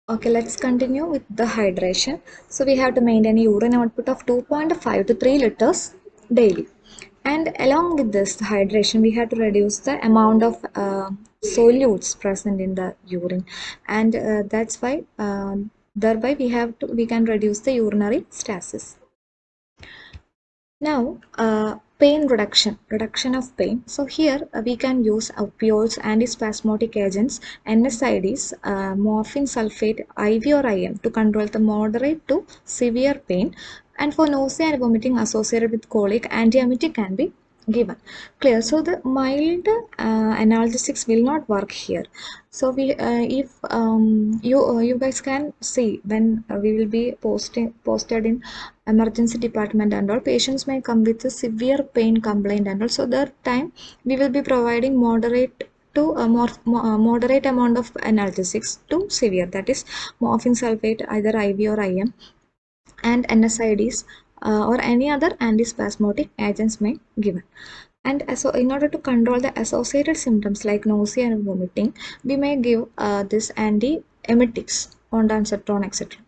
Okay, let's continue with the hydration. So we have to maintain a urine output of 2.5 to 3 liters daily. And along with this hydration, we have to reduce the amount of solutes present in the urine. And that's why thereby we can reduce the urinary stasis. Now, pain reduction of pain. So here we can use opioids, antispasmodic agents, NSAIDs, morphine sulfate, IV or IM to control the moderate to severe pain. And for nausea and vomiting associated with colic, antiemetic can be given. Clear. So the mild analgesics will not work here. So we if you guys can see when we will be posted in emergency department and all, patients may come with a severe pain complaint, and also that time we will be providing moderate to a moderate amount of analgesics to severe, that is morphine sulfate, either IV or IM, and NSAIDs or any other antispasmodic agents may given. And so in order to control the associated symptoms like nausea and vomiting, we may give this antiemetics, ondansetron, etc.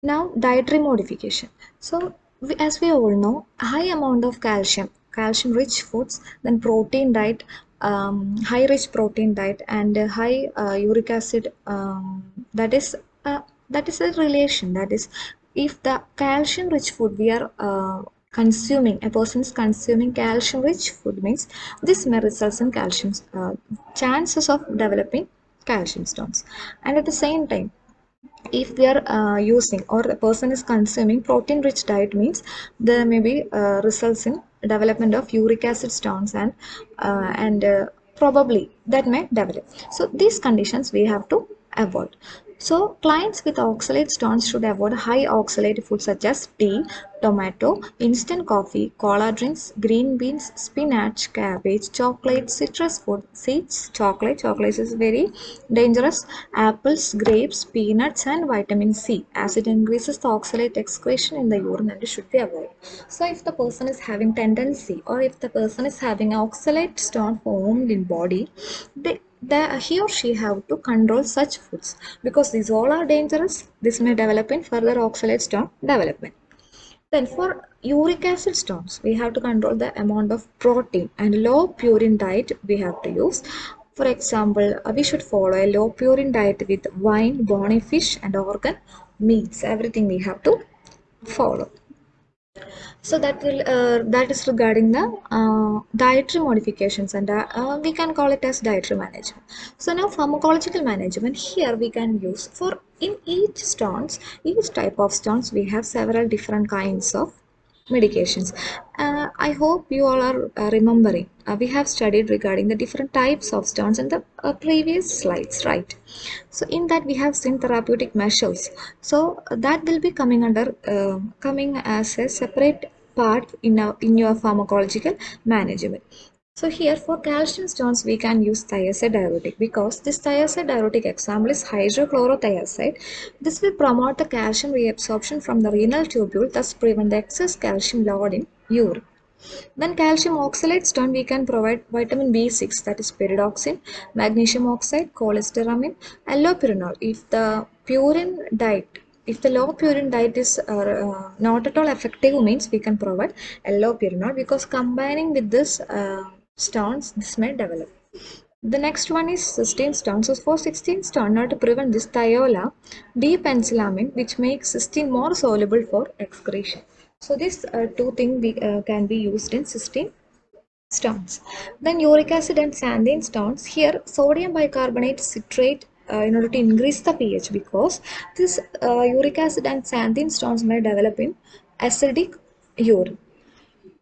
Now, dietary modification. So, as we all know, high amount of calcium-rich foods, then protein diet, high-rich protein diet, and high uric acid. That is a relation. That is, if the calcium-rich food we are consuming, a person is consuming calcium-rich food, means this may result in calcium chances of developing calcium stones, and at the same time if we are using or the person is consuming protein rich diet, means there may be results in development of uric acid stones, and probably that may develop. So these conditions we have to avoid. So clients with oxalate stones should avoid high oxalate foods such as tea, tomato, instant coffee, cola drinks, green beans, spinach, cabbage, chocolate, citrus food, seeds, chocolate is very dangerous, apples, grapes, peanuts, and vitamin C, as it increases the oxalate excretion in the urine and it should be avoided. So if the person is having tendency or if the person is having oxalate stone formed in body, he or she have to control such foods because these all are dangerous. This may develop in further oxalate stone development. Then for uric acid stones, we have to control the amount of protein and low purine diet we have to use. For example, we should follow a low purine diet with wine, bony fish, and organ meats. Everything we have to follow. So that is regarding the dietary modifications, and we can call it as dietary management. So now pharmacological management, here we can use for in each type of stones we have several different kinds of medications. I hope you all are remembering. We have studied regarding the different types of stones in the previous slides, right? So in that we have seen therapeutic measures. So that will be coming as a separate part in your pharmacological management. So here for calcium stones we can use thiazide diuretic because this thiazide diuretic example is hydrochlorothiazide. This will promote the calcium reabsorption from the renal tubule, thus prevent the excess calcium load in urine. Then calcium oxalate stone we can provide vitamin B6, that is pyridoxine, magnesium oxide, cholestyramine, allopurinol. If the low purine diet is not at all effective, means we can provide allopurinol because combining with this stones this may develop. The next one is cysteine stone. So for cysteine stone, now to prevent this, thiola, D-pencilamine, which makes cysteine more soluble for excretion. So these two things can be used in cysteine stones. Then uric acid and santhine stones. Here sodium bicarbonate citrate in order to increase the pH, because this uric acid and santhine stones may develop in acidic urine.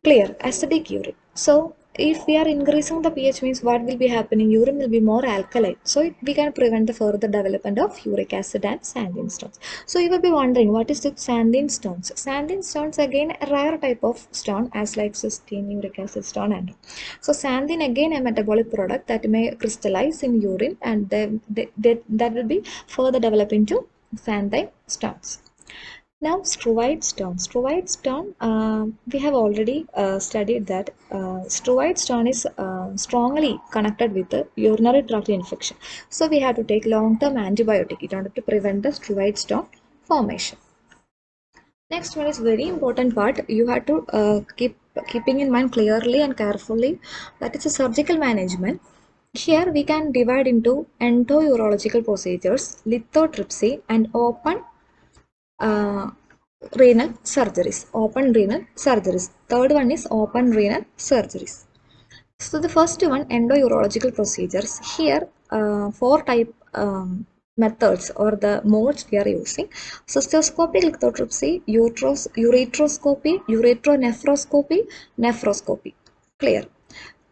Clear, acidic urine. So if we are increasing the pH, means what will be happening? Urine will be more alkaline. So we can prevent the further development of uric acid and santhine stones. So you will be wondering, what is the santhine stones? Santhine stones again a rare type of stone, as like cysteine, uric acid stone, and so santhine again a metabolic product that may crystallize in urine, and that will be further developed into santhine stones. Now, Struveite stone. Struveite stone, we have already studied that Struveite stone is strongly connected with the urinary tract infection. So, we have to take long-term antibiotic in order to prevent the Struveite stone formation. Next one is very important part. You have to keeping in mind clearly and carefully. That is a surgical management. Here we can divide into endourological procedures, lithotripsy, and uh, renal surgeries. Open renal surgeries. Third one is open renal surgeries. So the first one, endourological procedures. Here, four type methods or the modes we are using: cystoscopy, lithotripsy, ureteroscopy, uretronephroscopy, nephroscopy. Clear.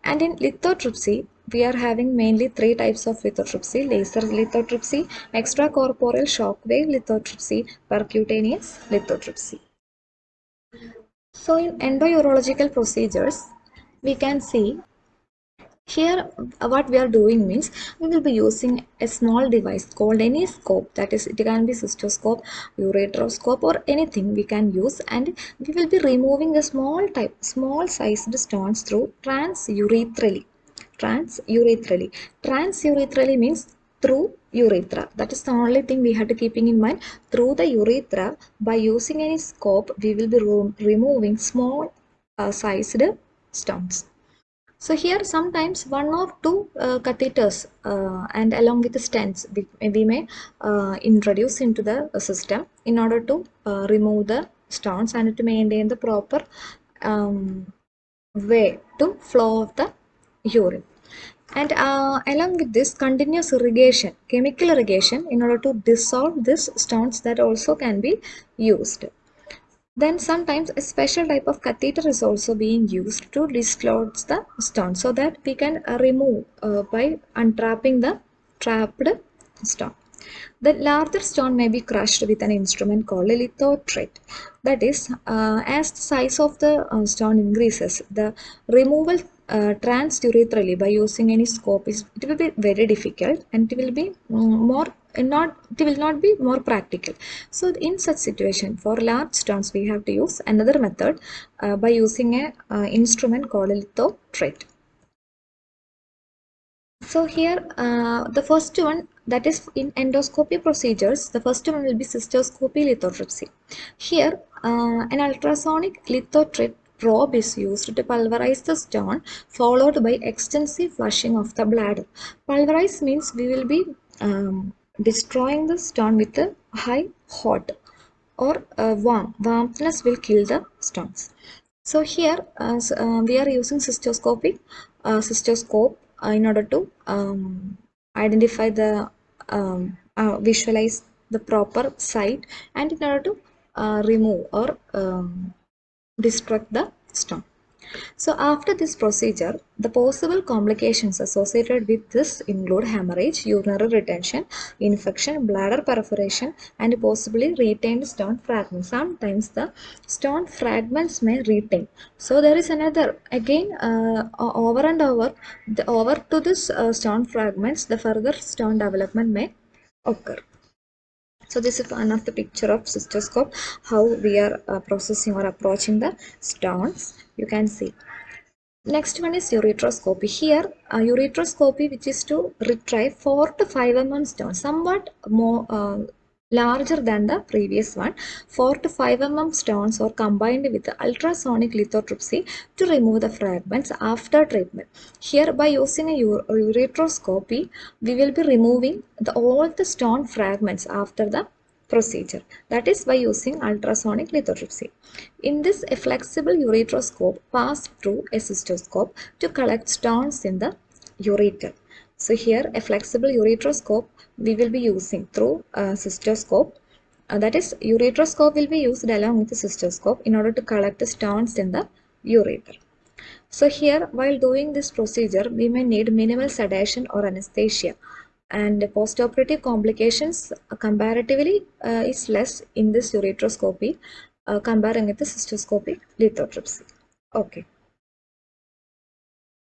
And in lithotripsy, we are having mainly three types of lithotripsy: laser lithotripsy, extracorporeal shockwave lithotripsy, percutaneous lithotripsy. So in endourological procedures, we can see here what we are doing means we will be using a small device called any scope, that is it can be cystoscope, ureteroscope or anything we can use, and we will be removing the small sized stones through transurethral. Transurethral means through urethra. That is the only thing we have to keeping in mind. Through the urethra, by using any scope, we will be removing small sized stones. So here sometimes one or two catheters and along with the stents we may introduce into the system in order to remove the stones and to maintain the proper um, way to flow of the urine. And along with this, continuous irrigation, chemical irrigation in order to dissolve these stones, that also can be used. Then sometimes a special type of catheter is also being used to dislodge the stone, so that we can remove by untrapping the trapped stone. The larger stone may be crushed with an instrument called a lithotrite. That is, as the size of the stone increases, the removal transurethral by using any scope it will be very difficult, and it will be more not it will not be more practical. So in such situation, for large stones we have to use another method by using a instrument called a lithotrite. So here, the first one, that is in endoscopy procedures, the first one will be cystoscopy lithotripsy. Here, an ultrasonic lithotrite probe is used to pulverize the stone, followed by extensive flushing of the bladder. Pulverize means we will be destroying the stone with a high hot or warm. Warmthness will kill the stones. So here we are using cystoscope in order to identify the visualize the proper site, and in order to remove or destruct the stone. So after this procedure, the possible complications associated with this include hemorrhage, urinary retention, infection, bladder perforation, and possibly retained stone fragments. Sometimes the stone fragments may retain. So there is another, again over and over to this stone fragments, the further stone development may occur. So this is one of the picture of cystoscope, how we are processing or approaching the stones. You can see. Next one is ureteroscopy. Here, ureteroscopy, which is to retrieve 4 to 5 mm stone, somewhat more larger than the previous one. 4 to 5 mm stones are combined with the ultrasonic lithotripsy to remove the fragments after treatment. Here, by using a ureteroscopy, we will be removing all the stone fragments after the procedure, that is by using ultrasonic lithotripsy. In this, a flexible ureteroscope passed through a cystoscope to collect stones in the ureter. So here a flexible ureteroscope we will be using through a cystoscope, that is ureteroscope will be used along with the cystoscope in order to collect the stones in the ureter. So here, while doing this procedure, we may need minimal sedation or anesthesia, and postoperative complications comparatively is less in this ureteroscopy comparing with the cystoscopic lithotripsy. Okay.